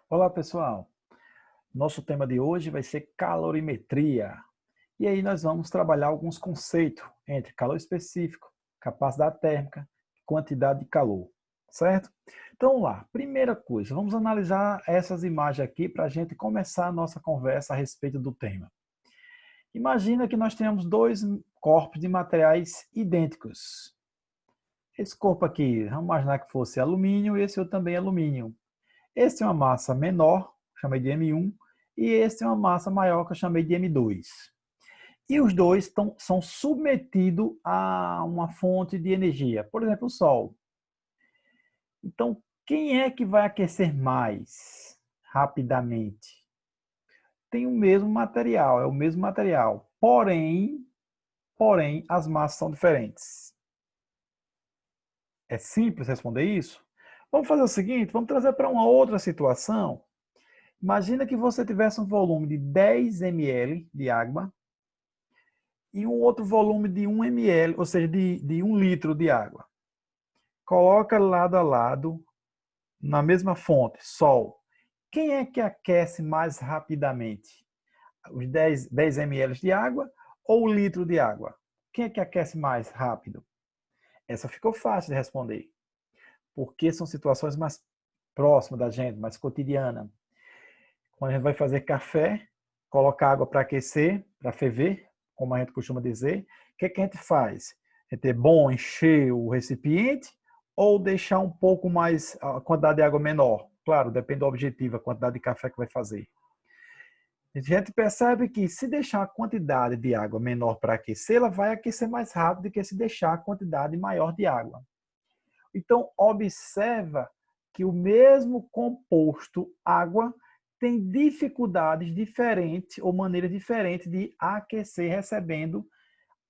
Olá, pessoal. Nosso tema de hoje vai ser calorimetria. E aí nós vamos trabalhar alguns conceitos entre calor específico, capacidade térmica e quantidade de calor, certo? Então, vamos lá. Primeira coisa, vamos analisar essas imagens aqui para a gente começar a nossa conversa a respeito do tema. Imagina que nós temos dois corpos de materiais idênticos. Esse corpo aqui, vamos imaginar que fosse alumínio e esse outro também é alumínio. Esse tem uma massa menor, chamei de M1, e esse tem uma massa maior, que eu chamei de M2. E os dois são submetidos a uma fonte de energia, por exemplo, o Sol. Então, quem é que vai aquecer mais rapidamente? Tem o mesmo material, é o mesmo material. Porém, as massas são diferentes. É simples responder isso? Vamos fazer o seguinte, vamos trazer para uma outra situação. Imagina que você tivesse um volume de 10 ml de água e um outro volume de 1 ml, ou seja, de 1 litro de água. Coloca lado a lado, na mesma fonte, Sol. Quem é que aquece mais rapidamente? Os 10 ml de água ou o litro de água? Quem é que aquece mais rápido? Essa ficou fácil de responder, porque são situações mais próximas da gente, mais cotidiana. Quando a gente vai fazer café, coloca água para aquecer, para ferver, como a gente costuma dizer, o que a gente faz? É bom encher o recipiente ou deixar um pouco mais, a quantidade de água menor? Claro, depende do objetivo, a quantidade de café que vai fazer. A gente percebe que se deixar a quantidade de água menor para aquecer, ela vai aquecer mais rápido do que se deixar a quantidade maior de água. Então, observa que o mesmo composto água tem dificuldades diferentes ou maneiras diferentes de aquecer recebendo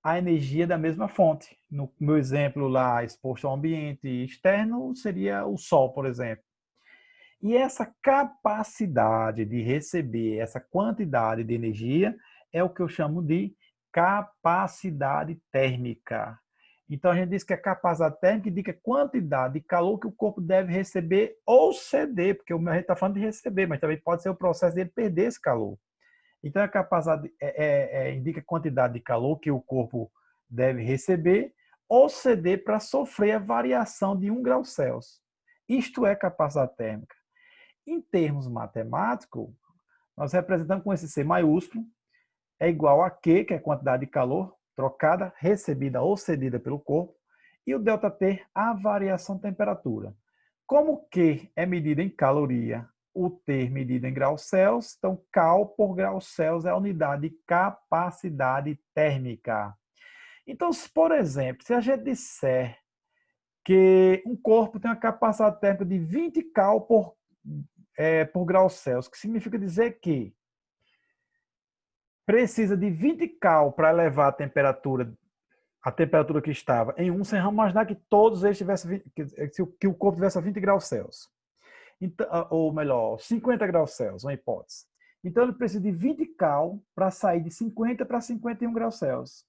a energia da mesma fonte. No meu exemplo lá, exposto ao ambiente externo, seria o sol, por exemplo. E essa capacidade de receber essa quantidade de energia é o que eu chamo de capacidade térmica. Então a gente diz que a capacidade térmica indica a quantidade de calor que o corpo deve receber ou ceder, porque a gente está falando de receber, mas também pode ser o processo dele perder esse calor. Então a capacidade indica a quantidade de calor que o corpo deve receber ou ceder para sofrer a variação de 1 grau Celsius. Isto é capacidade térmica. Em termos matemáticos, nós representamos com esse C maiúsculo, é igual a Q, que é a quantidade de calor trocada, recebida ou cedida pelo corpo, e o ΔT, a variação de temperatura. Como Q é medida em caloria, o T medido em graus Celsius, então Cal por grau Celsius é a unidade de capacidade térmica. Então, por exemplo, se a gente disser que um corpo tem uma capacidade térmica de 20 Cal por grau Celsius, que significa dizer que precisa de 20 cal para elevar a temperatura que estava em 1, sem imaginar que todos eles tivessem, que o corpo tivesse a 20 graus Celsius. Então, ou melhor, 50 graus Celsius, uma hipótese. Então ele precisa de 20 cal para sair de 50 para 51 graus Celsius.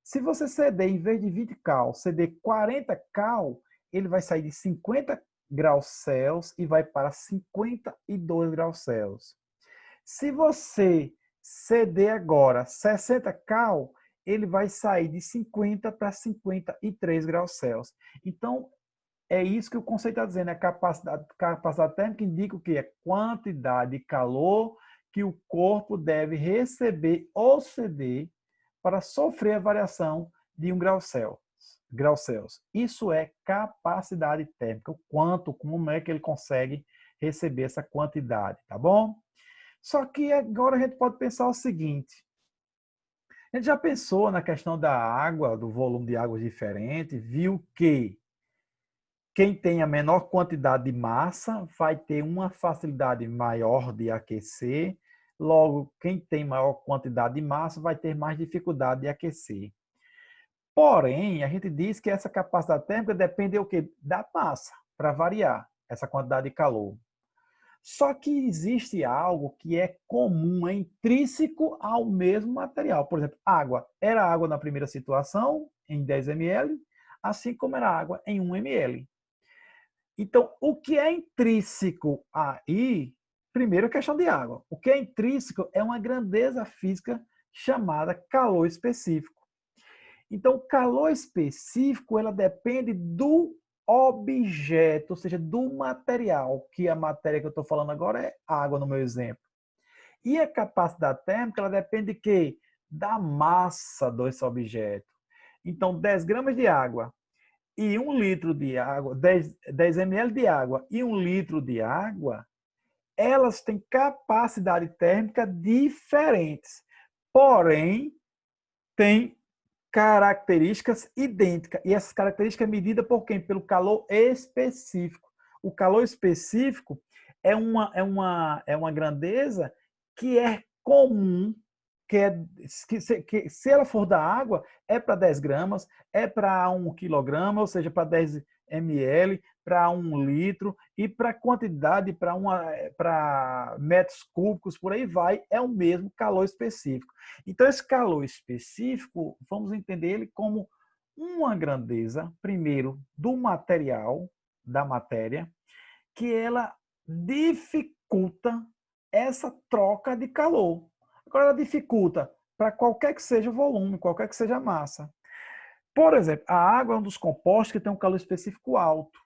Se você ceder, em vez de 20 cal, ceder 40 cal, ele vai sair de 50 graus Celsius e vai para 52 graus Celsius. Se você ceder agora 60 cal, ele vai sair de 50 para 53 graus Celsius. Então, é isso que o conceito está dizendo. A capacidade térmica indica o que? A quantidade de calor que o corpo deve receber ou ceder para sofrer a variação de 1 grau Celsius. Isso é capacidade térmica. O quanto, como é que ele consegue receber essa quantidade, tá bom? Só que agora a gente pode pensar o seguinte: a gente já pensou na questão da água, do volume de água diferente, viu que quem tem a menor quantidade de massa vai ter uma facilidade maior de aquecer, logo, quem tem maior quantidade de massa vai ter mais dificuldade de aquecer. Porém, a gente diz que essa capacidade térmica depende do quê? Da massa, para variar essa quantidade de calor. Só que existe algo que é comum, é intrínseco ao mesmo material. Por exemplo, água. Era água na primeira situação, em 10 ml, assim como era água em 1 ml. Então, o que é intrínseco aí Primeiro, a questão de água. O que é intrínseco é uma grandeza física chamada calor específico. Então, o calor específico, ela depende do objeto, ou seja, do material, que a matéria que eu estou falando agora é água, no meu exemplo. E a capacidade térmica, ela depende de quê? Da massa desse objeto. Então, 10 gramas de água e 1 litro de água, 10 ml de água e 1 litro de água, elas têm capacidade térmica diferentes. Porém, têm características idênticas. E essas características é medida por quem? Pelo calor específico. O calor específico é uma grandeza que é comum, que se ela for da água, é para 10 gramas, é para 1 quilograma, ou seja, para 10 ml, para 1 litro, e para quantidade, para metros cúbicos, por aí vai, é o mesmo calor específico. Então, esse calor específico, vamos entender ele como uma grandeza, primeiro, do material, da matéria, que ela dificulta essa troca de calor. Agora, ela dificulta para qualquer que seja o volume, qualquer que seja a massa. Por exemplo, a água é um dos compostos que tem um calor específico alto.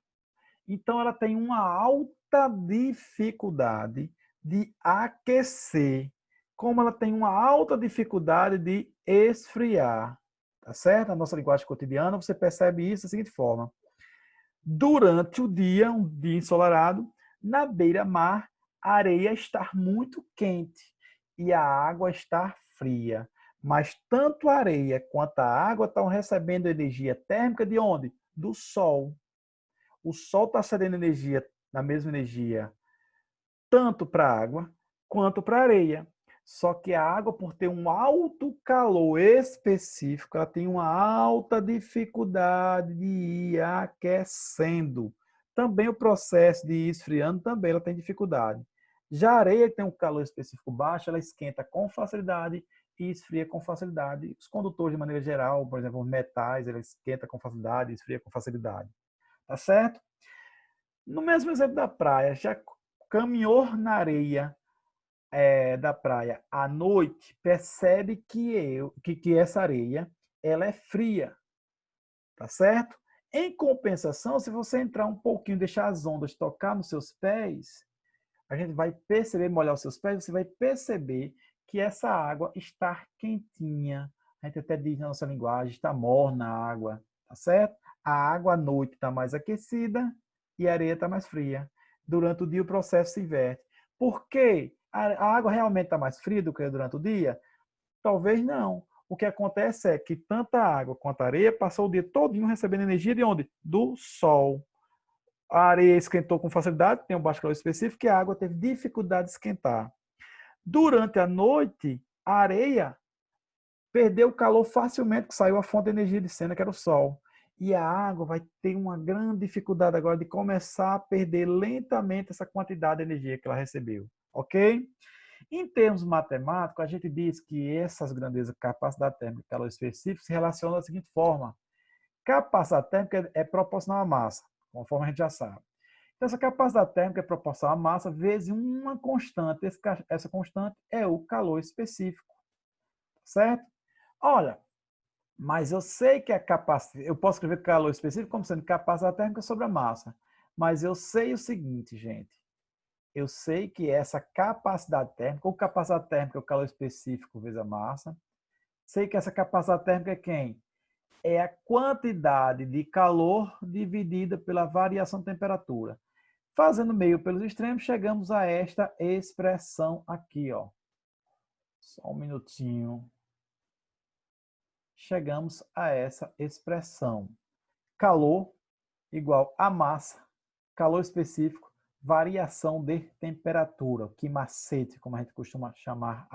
Então, ela tem uma alta dificuldade de aquecer, como ela tem uma alta dificuldade de esfriar. Tá certo? Na nossa linguagem cotidiana, você percebe isso da seguinte forma. Durante o dia, um dia ensolarado, na beira-mar, a areia está muito quente e a água está fria. Mas tanto a areia quanto a água estão recebendo energia térmica de onde? Do sol. O sol está cedendo energia, na mesma energia, tanto para a água quanto para a areia. Só que a água, por ter um alto calor específico, ela tem uma alta dificuldade de ir aquecendo. Também o processo de ir esfriando, também ela tem dificuldade. Já a areia, que tem um calor específico baixo, ela esquenta com facilidade e esfria com facilidade. Os condutores, de maneira geral, por exemplo, os metais, ela esquenta com facilidade e esfria com facilidade. Tá certo? No mesmo exemplo da praia, já caminhou na areia da praia à noite, percebe que essa areia ela é fria, tá certo? Em compensação, se você entrar um pouquinho, deixar as ondas tocar nos seus pés, a gente vai perceber, molhar os seus pés, você vai perceber que essa água está quentinha. A gente até diz na nossa linguagem, está morna a água, tá certo? A água à noite está mais aquecida e a areia está mais fria. Durante o dia o processo se inverte. Por quê? A água realmente está mais fria do que durante o dia? Talvez não. O que acontece é que tanto a água quanto a areia passou o dia todinho recebendo energia de onde? Do sol. A areia esquentou com facilidade, tem um baixo calor específico, e a água teve dificuldade de esquentar. Durante a noite, a areia perdeu o calor facilmente, que saiu a fonte de energia de cena, que era o sol. E a água vai ter uma grande dificuldade agora de começar a perder lentamente essa quantidade de energia que ela recebeu. Ok? Em termos matemáticos, a gente diz que essas grandezas, capacidade térmica e calor específico, se relacionam da seguinte forma. Capacidade térmica é proporcional à massa, conforme a gente já sabe. Então, essa capacidade térmica é proporcional à massa vezes uma constante. Essa constante é o calor específico, certo? Olha, mas eu sei que a capacidade... Eu posso escrever calor específico como sendo capacidade térmica sobre a massa. Mas eu sei o seguinte, gente. Eu sei que essa capacidade térmica, ou capacidade térmica é o calor específico vezes a massa. Sei que essa capacidade térmica é quem? É a quantidade de calor dividida pela variação de temperatura. Fazendo meio pelos extremos, chegamos a esta expressão aqui, ó. Só um minutinho. Chegamos a essa expressão. Calor igual a massa, calor específico, variação de temperatura, que macete, como a gente costuma chamar,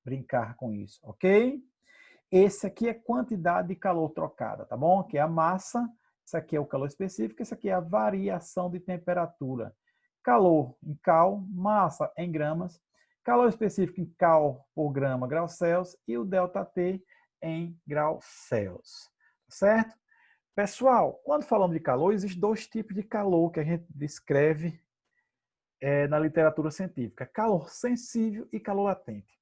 brincar com isso, ok? Esse aqui é quantidade de calor trocada, tá bom? Aqui é a massa, esse aqui é o calor específico, esse aqui é a variação de temperatura. Calor em cal, massa em gramas, calor específico em cal por grama, graus Celsius, e o ΔT em graus Celsius, certo? Pessoal, quando falamos de calor, existem dois tipos de calor que a gente descreve na literatura científica: calor sensível e calor latente.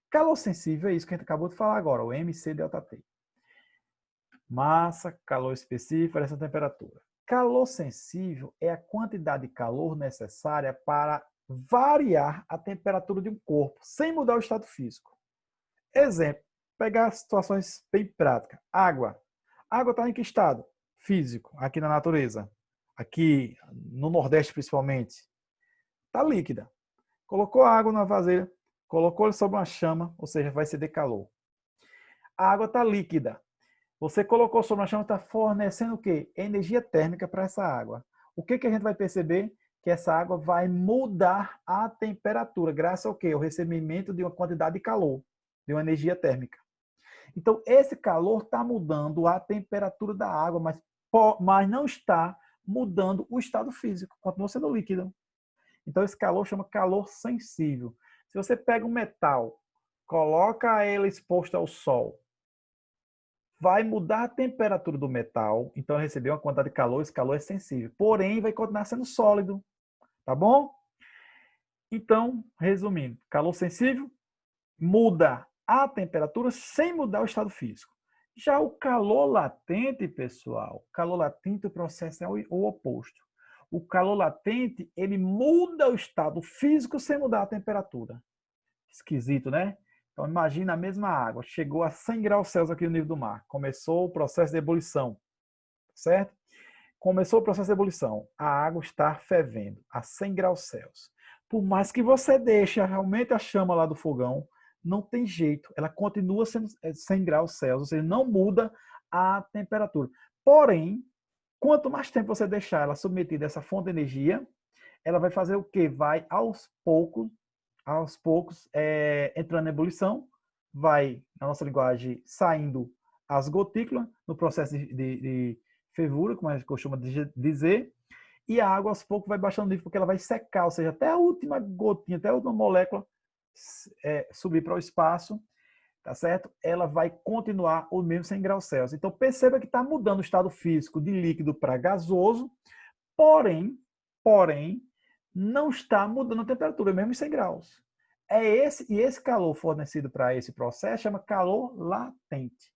Calor sensível é isso que a gente acabou de falar agora, o MC ΔT. Massa, calor específico, variação de temperatura. Calor sensível é a quantidade de calor necessária para variar a temperatura de um corpo, sem mudar o estado físico. Exemplo, pegar situações bem práticas. Água. A água está em que estado? Físico, aqui na natureza. Aqui no Nordeste, principalmente. Está líquida. Colocou a água na vasilha, colocou sobre uma chama, ou seja, vai ceder calor. A água está líquida. Você colocou sobre uma chama, está fornecendo o quê? Energia térmica para essa água. O que a gente vai perceber? Que essa água vai mudar a temperatura, graças ao quê? O recebimento de uma quantidade de calor, de uma energia térmica. Então, esse calor está mudando a temperatura da água, mas não está mudando o estado físico, continua sendo líquido. Então, esse calor chama calor sensível. Se você pega um metal, coloca ele exposto ao sol, vai mudar a temperatura do metal, então recebeu uma quantidade de calor, esse calor é sensível. Porém, vai continuar sendo sólido, tá bom? Então, resumindo, calor sensível muda a temperatura sem mudar o estado físico. Já o calor latente, pessoal, calor latente, o processo é o oposto. O calor latente, ele muda o estado físico sem mudar a temperatura. Esquisito, né? Então, imagina a mesma água, chegou a 100 graus Celsius aqui no nível do mar, começou o processo de ebulição, certo? Começou o processo de ebulição, a água está fervendo a 100 graus Celsius. Por mais que você deixe realmente a chama lá do fogão, não tem jeito, ela continua sendo 100 graus Celsius, ou seja, não muda a temperatura. Porém, quanto mais tempo você deixar ela submetida a essa fonte de energia, ela vai fazer o quê? Vai aos poucos, entrando em ebulição, vai, na nossa linguagem, saindo as gotículas no processo de fervura, como a gente costuma dizer, e a água aos poucos vai baixando o nível, porque ela vai secar, ou seja, até a última gotinha, até a última molécula subir para o espaço, tá certo? Ela vai continuar o mesmo 100 graus Celsius. Então, perceba que está mudando o estado físico de líquido para gasoso, porém, não está mudando a temperatura, mesmo em 100 graus. Esse calor fornecido para esse processo chama calor latente.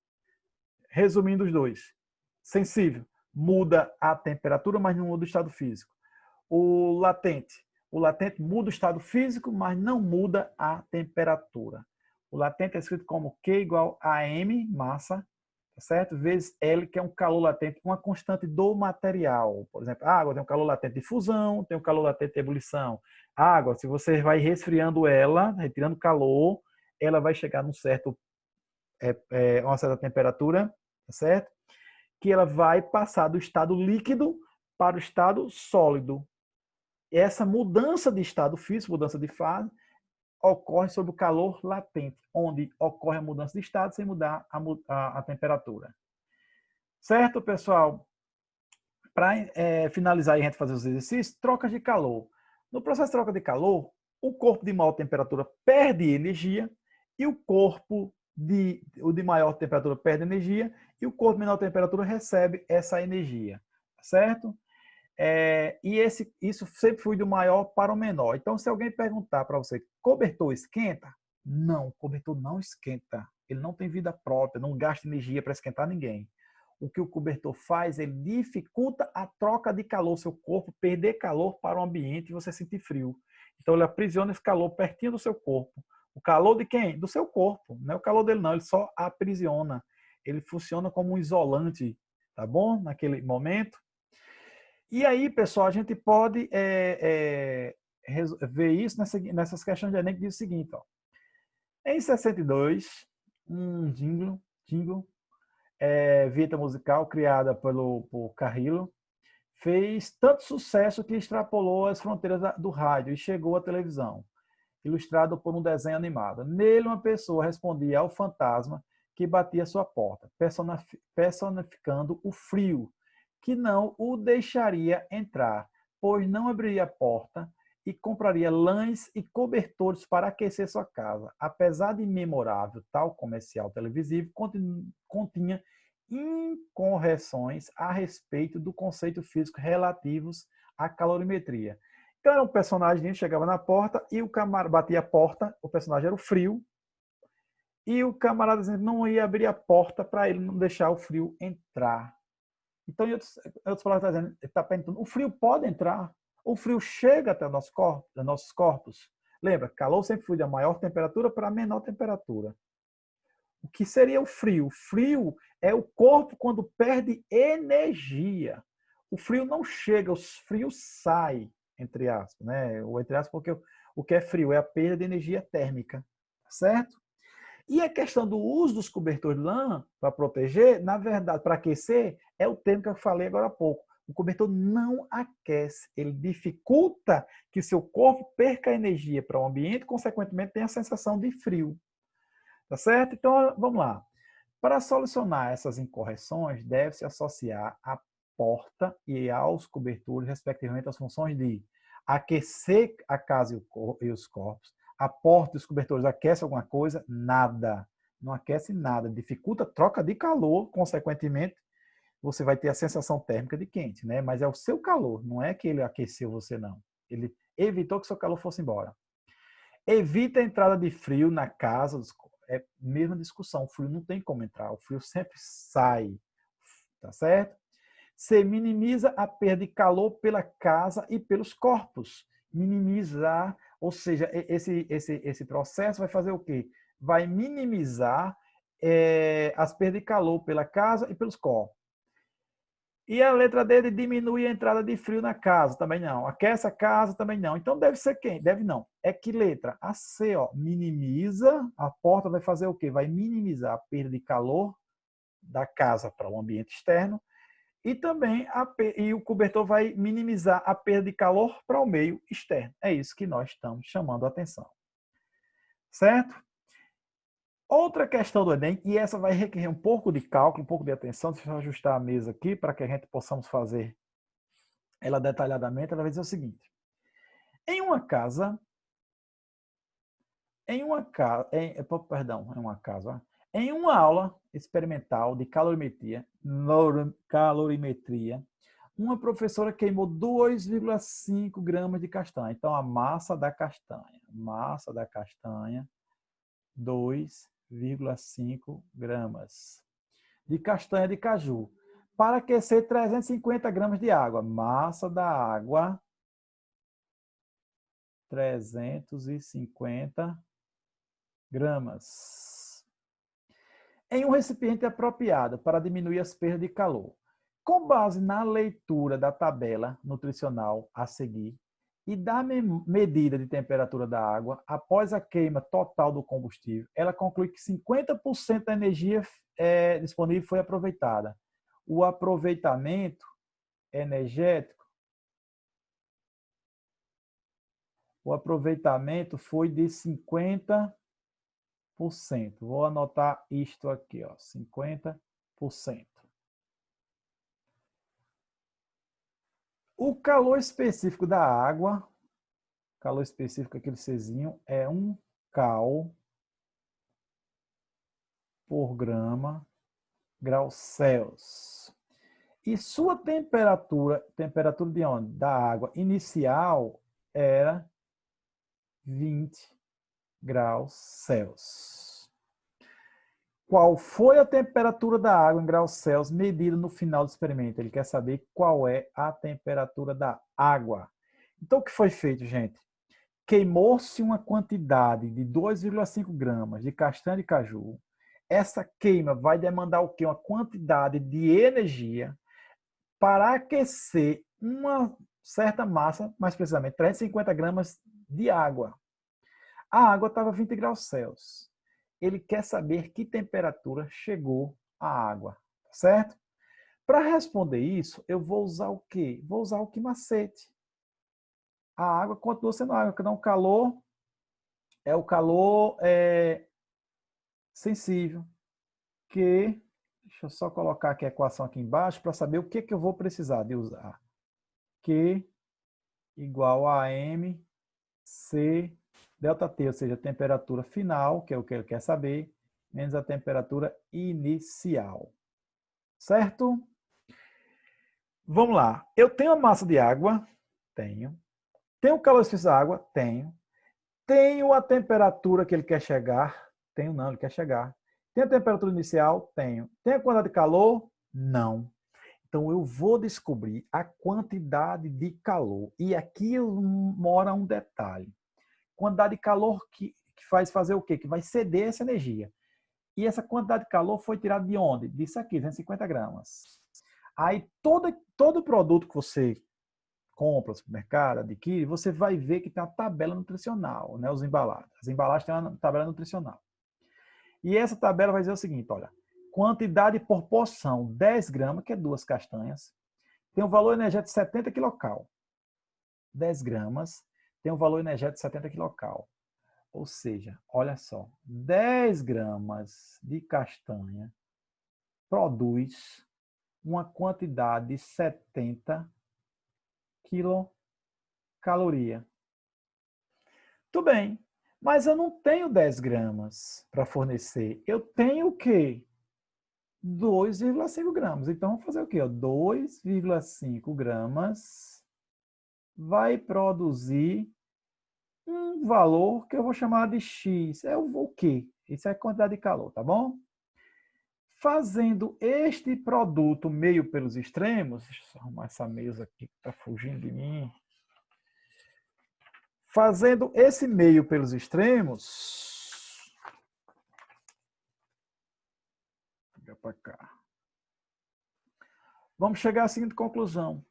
Resumindo os dois. Sensível, muda a temperatura, mas não muda o estado físico. O latente muda o estado físico, mas não muda a temperatura. O latente é escrito como Q igual a M, massa, certo? Vezes L, que é um calor latente, uma constante do material. Por exemplo, a água tem um calor latente de fusão, tem um calor latente de ebulição. A água, se você vai resfriando ela, retirando calor, ela vai chegar num certo, uma certa temperatura, tá certo? Que ela vai passar do estado líquido para o estado sólido. Essa mudança de estado físico, mudança de fase, ocorre sob o calor latente, onde ocorre a mudança de estado sem mudar a temperatura. Certo, pessoal? Para finalizar e a gente fazer os exercícios, trocas de calor. No processo de troca de calor, o corpo de maior temperatura perde energia e o de maior temperatura perde energia e o corpo de menor temperatura recebe essa energia, certo? Isso sempre foi do maior para o menor. Então, se alguém perguntar para você, cobertor esquenta? Não, cobertor não esquenta. Ele não tem vida própria, não gasta energia para esquentar ninguém. O que o cobertor faz, ele dificulta a troca de calor, seu corpo perder calor para o ambiente e você sentir frio. Então, ele aprisiona esse calor pertinho do seu corpo. O calor de quem? Do seu corpo. Não é o calor dele, não. Ele só aprisiona. Ele funciona como um isolante, tá bom? Naquele momento. E aí, pessoal, a gente pode ver isso nessas questões de Enem, que diz o seguinte, ó. Em 62, um jingle vinheta musical criada por Carrillo, fez tanto sucesso que extrapolou as fronteiras do rádio e chegou à televisão, ilustrado por um desenho animado. Nele, uma pessoa respondia ao fantasma que batia à sua porta, personificando o frio, que não o deixaria entrar, pois não abriria a porta e compraria lãs e cobertores para aquecer sua casa. Apesar de memorável, tal comercial televisivo continha incorreções a respeito do conceito físico relativos à calorimetria. Então era um personagem, chegava na porta e o camarada batia a porta, o personagem era o frio, e o camarada dizendo, não ia abrir a porta para ele não deixar o frio entrar. Então, outros palavras, ele está perguntando, o frio pode entrar? O frio chega até nossos corpos? Lembra, calor sempre foi da maior temperatura para a menor temperatura. O que seria o frio? O frio é o corpo quando perde energia. O frio não chega, o frio sai, entre aspas, né? Ou entre aspas, porque o que é frio é a perda de energia térmica, certo? E a questão do uso dos cobertores de lã para proteger, na verdade, para aquecer, é o termo que eu falei agora há pouco. O cobertor não aquece, ele dificulta que seu corpo perca energia para o ambiente, consequentemente tenha a sensação de frio. Tá certo? Então, vamos lá. Para solucionar essas incorreções, deve-se associar à porta e aos cobertores, respectivamente, as funções de aquecer a casa e os corpos. A porta e os cobertores aquecem alguma coisa? Nada. Não aquece nada. Dificulta a troca de calor, consequentemente, você vai ter a sensação térmica de quente, né? Mas é o seu calor, não é que ele aqueceu você, não. Ele evitou que seu calor fosse embora. Evita a entrada de frio na casa dos corpos. É a mesma discussão. O frio não tem como entrar. O frio sempre sai. Tá certo? Você minimiza a perda de calor pela casa e pelos corpos. Minimizar, ou seja, esse processo vai fazer o quê? Vai minimizar as perdas de calor pela casa e pelos corpos. E a letra D de diminui a entrada de frio na casa, também não. Aquece a casa, também não. Então deve ser quem? Deve não. É que letra? A C, ó, minimiza, a porta vai fazer o quê? Vai minimizar a perda de calor da casa para o ambiente externo e também e o cobertor vai minimizar a perda de calor para o meio externo. É isso que nós estamos chamando a atenção. Certo? Outra questão do Enem, e essa vai requerer um pouco de cálculo, um pouco de atenção, deixa eu ajustar a mesa aqui para que a gente possamos fazer ela detalhadamente. Ela vai dizer o seguinte: em uma casa, em uma aula experimental de calorimetria, uma professora queimou 2,5 gramas de castanha. Então, a massa da castanha, 2,5 gramas. De castanha de caju. Para aquecer 350 gramas de água. Massa da água, 350 gramas. Em um recipiente apropriado para diminuir as perdas de calor. Com base na leitura da tabela nutricional a seguir e da medida de temperatura da água, após a queima total do combustível, ela conclui que 50% da energia disponível foi aproveitada. O aproveitamento energético, foi de 50%. Vou anotar isto aqui, ó, 50%. O calor específico da água, calor específico, aquele Czinho, é 1 cal por graus Celsius. E sua temperatura de onde? Da água inicial era 20 graus Celsius. Qual foi a temperatura da água em graus Celsius medida no final do experimento? Ele quer saber qual é a temperatura da água. Então, o que foi feito, gente? Queimou-se uma quantidade de 2,5 gramas de castanha de caju. Essa queima vai demandar o quê? Uma quantidade de energia para aquecer uma certa massa, mais precisamente 350 gramas de água. A água estava 20 graus Celsius. Ele quer saber que temperatura chegou a água, certo? Para responder isso, eu vou usar o quê? Vou usar o que macete. A água continua sendo água, que não calor, é o calor sensível, que, deixa eu só colocar aqui a equação aqui embaixo para saber o que eu vou precisar de usar. Q igual a MC ΔT, ou seja, a temperatura final, que é o que ele quer saber, menos a temperatura inicial. Certo? Vamos lá. Eu tenho a massa de água, tenho. Tenho o calor específico da água? Tenho. Tenho a temperatura que ele quer chegar? Tenho não, ele quer chegar. Tem a temperatura inicial? Tenho. Tem a quantidade de calor? Não. Então, eu vou descobrir a quantidade de calor. E aqui mora um detalhe. Quantidade de calor que faz fazer o quê? Que vai ceder essa energia. E essa quantidade de calor foi tirada de onde? Disso aqui, 250 gramas. Aí, todo produto que você compra no supermercado, adquire, você vai ver que tem uma tabela nutricional, né? Os embalagens. As embalagens têm uma tabela nutricional. E essa tabela vai dizer o seguinte, olha, quantidade por porção, 10 gramas, que é 2 castanhas, tem um valor energético de 70 quilocal. 10 gramas tem um valor energético de 70 quilocal. Ou seja, olha só, 10 gramas de castanha produz uma quantidade de 70 quilocaloria. Tudo bem, mas eu não tenho 10 gramas para fornecer. Eu tenho o quê? 2,5 gramas. Então, vamos fazer o quê? 2,5 gramas vai produzir um valor que eu vou chamar de X. É o quê? Isso é a quantidade de calor, tá bom? Fazendo este produto meio pelos extremos, deixa eu só arrumar essa mesa aqui que está fugindo de mim. Fazendo esse meio pelos extremos, vou para cá. Vamos chegar à seguinte conclusão.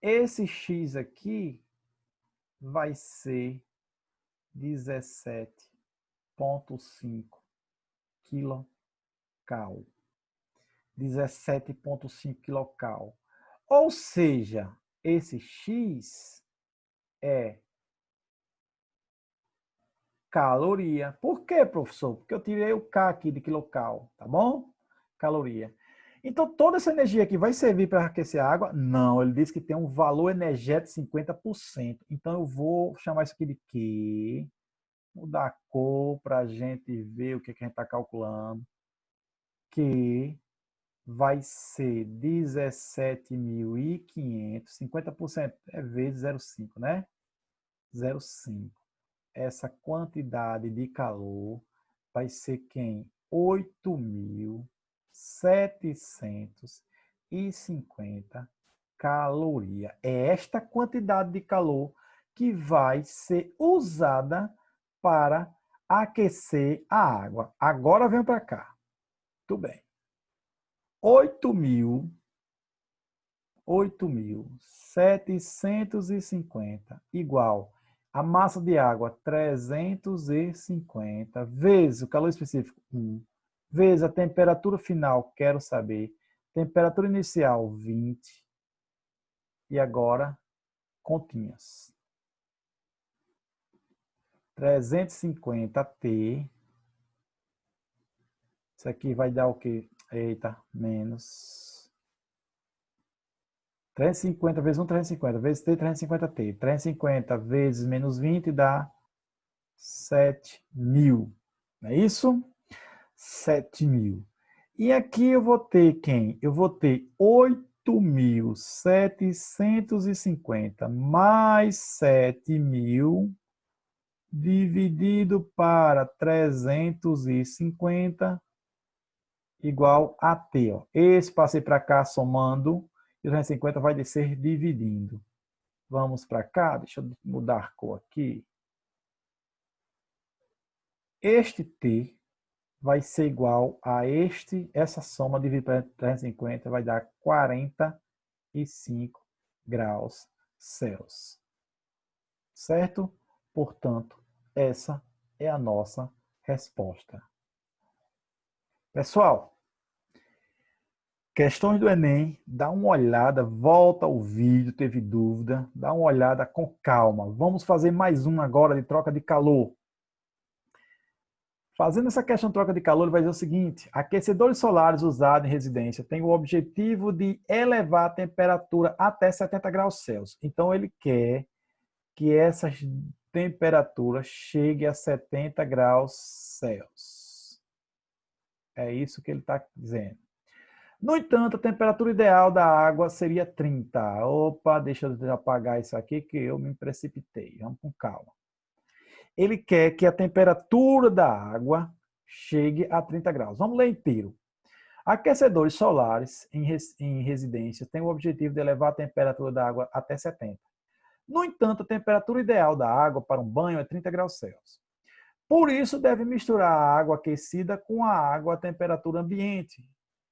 Esse X aqui vai ser 17,5 quilocal. 17,5 quilocal. Ou seja, esse X é caloria. Por quê, professor? Porque eu tirei o K aqui de quilocal, tá bom? Caloria. Então, toda essa energia aqui vai servir para aquecer a água? Não, ele diz que tem um valor energético de 50%. Então, eu vou chamar isso aqui de Q. Mudar a cor para a gente ver o que a gente está calculando. Que vai ser 17.500, 50% é vezes 0,5, né? 0,5. Essa quantidade de calor vai ser quem? 8.750 calorias. É esta quantidade de calor que vai ser usada para aquecer a água. Agora vem para cá. Tudo bem. 8.750 igual a massa de água 350 vezes o calor específico 1 vezes a temperatura final, quero saber, temperatura inicial 20 e agora continhas. 350 T. Isso aqui vai dar o quê? Eita, menos 350 vezes 1, 350 vezes T, 350T. 350 vezes menos 20 dá 7.000. Não é isso? 7.000. E aqui eu vou ter quem? Eu vou ter 8.750 mais 7.000 dividido para 350 igual a T. Ó. Esse passei para cá somando e o 350 vai descer dividindo. Vamos para cá, deixa eu mudar a cor aqui. Este T vai ser igual a essa soma dividida para 350 vai dar 45 graus Celsius. Certo? Portanto, essa é a nossa resposta. Pessoal, questões do Enem, dá uma olhada, volta ao vídeo, teve dúvida, dá uma olhada com calma. Vamos fazer mais uma agora de troca de calor. Fazendo essa questão de troca de calor, ele vai dizer o seguinte, aquecedores solares usados em residência têm o objetivo de elevar a temperatura até 70 graus Celsius. Então, ele quer que essa temperatura chegue a 70 graus Celsius. É isso que ele está dizendo. No entanto, a temperatura ideal da água seria 30. Opa, deixa eu apagar isso aqui que eu me precipitei. Vamos com calma. Ele quer que a temperatura da água chegue a 30 graus. Vamos ler inteiro. Aquecedores solares em residências têm o objetivo de elevar a temperatura da água até 70. No entanto, a temperatura ideal da água para um banho é 30 graus Celsius. Por isso, deve misturar a água aquecida com a água à temperatura ambiente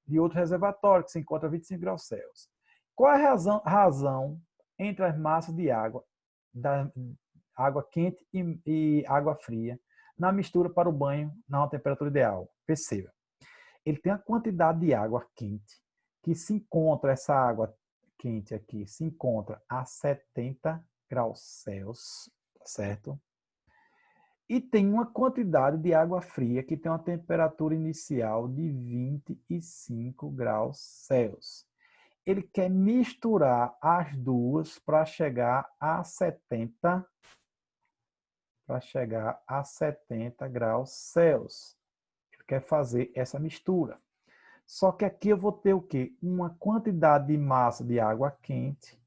de outro reservatório, que se encontra a 25 graus Celsius. Qual é a razão entre as massas de água, da água quente e água fria, na mistura para o banho na temperatura ideal? Perceba, ele tem a quantidade de água quente, que se encontra, essa água quente aqui, se encontra a 70 graus Celsius, certo? E tem uma quantidade de água fria que tem uma temperatura inicial de 25 graus Celsius. Ele quer misturar as duas para chegar a 70 graus Celsius. Ele quer fazer essa mistura. Só que aqui eu vou ter o quê? Uma quantidade de massa de água quente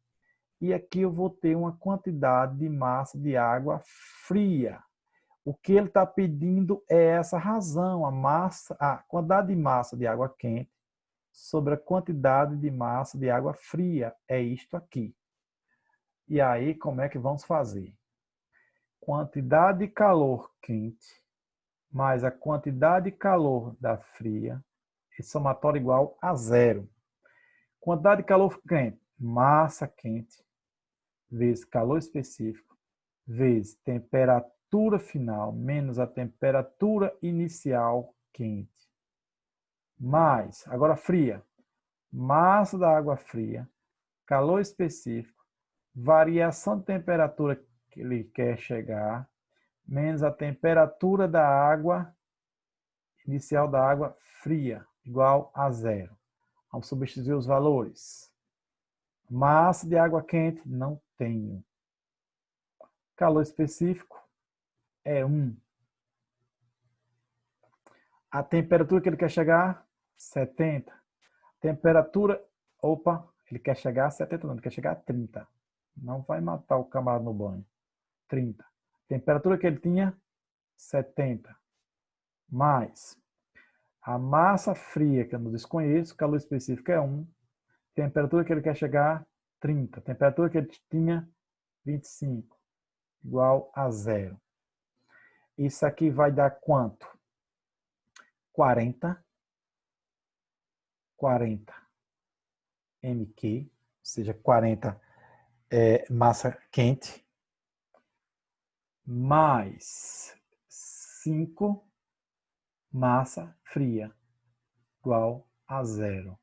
e aqui eu vou ter uma quantidade de massa de água fria. O que ele está pedindo é essa razão, a quantidade de massa de água quente sobre a quantidade de massa de água fria. É isto aqui. E aí, como é que vamos fazer? Quantidade de calor quente mais a quantidade de calor da fria, esse somatório igual a zero. Quantidade de calor quente, massa quente, vezes calor específico, vezes temperatura final, menos a temperatura inicial quente. Mais, agora fria, massa da água fria, calor específico, variação de temperatura que ele quer chegar, menos a temperatura da água inicial da água fria, igual a zero. Vamos substituir os valores. Massa de água quente, não tenho. Calor específico é 1. A temperatura que ele quer chegar, 70. Temperatura, ele quer chegar a 70, não, ele quer chegar a 30. Não vai matar o camarada no banho. 30. Temperatura que ele tinha, 70. Mais a massa fria, que eu não desconheço, calor específico é 1. Temperatura que ele quer chegar, 30. Temperatura que ele tinha, 25. Igual a zero. Isso aqui vai dar quanto? 40 mQ, ou seja, 40 massa quente, mais 5 massa fria, igual a zero.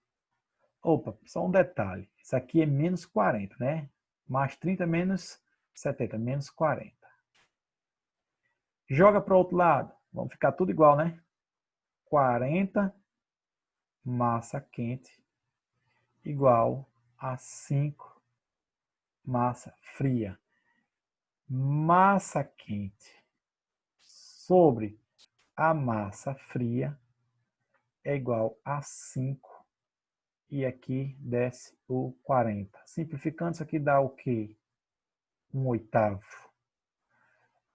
Opa, só um detalhe. Isso aqui é menos 40, né? Mais 30 menos 70, menos 40. Joga para o outro lado. Vamos ficar tudo igual, né? 40 massa quente igual a 5 massa fria. Massa quente sobre a massa fria é igual a 5. E aqui desce o 40. Simplificando, isso aqui dá o quê? 1/8.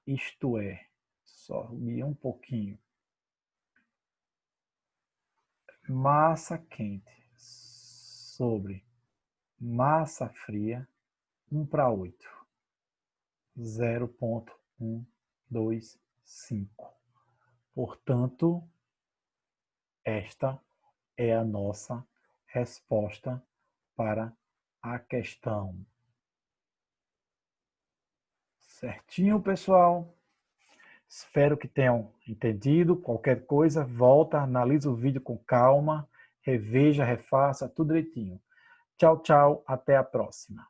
Isto é, sobe um pouquinho. Massa quente sobre massa fria, 1/8. 0,125. Portanto, esta é a nossa resposta para a questão. Certinho, pessoal? Espero que tenham entendido. Qualquer coisa, volta, analisa o vídeo com calma, reveja, refaça, tudo direitinho. Tchau, tchau, até a próxima.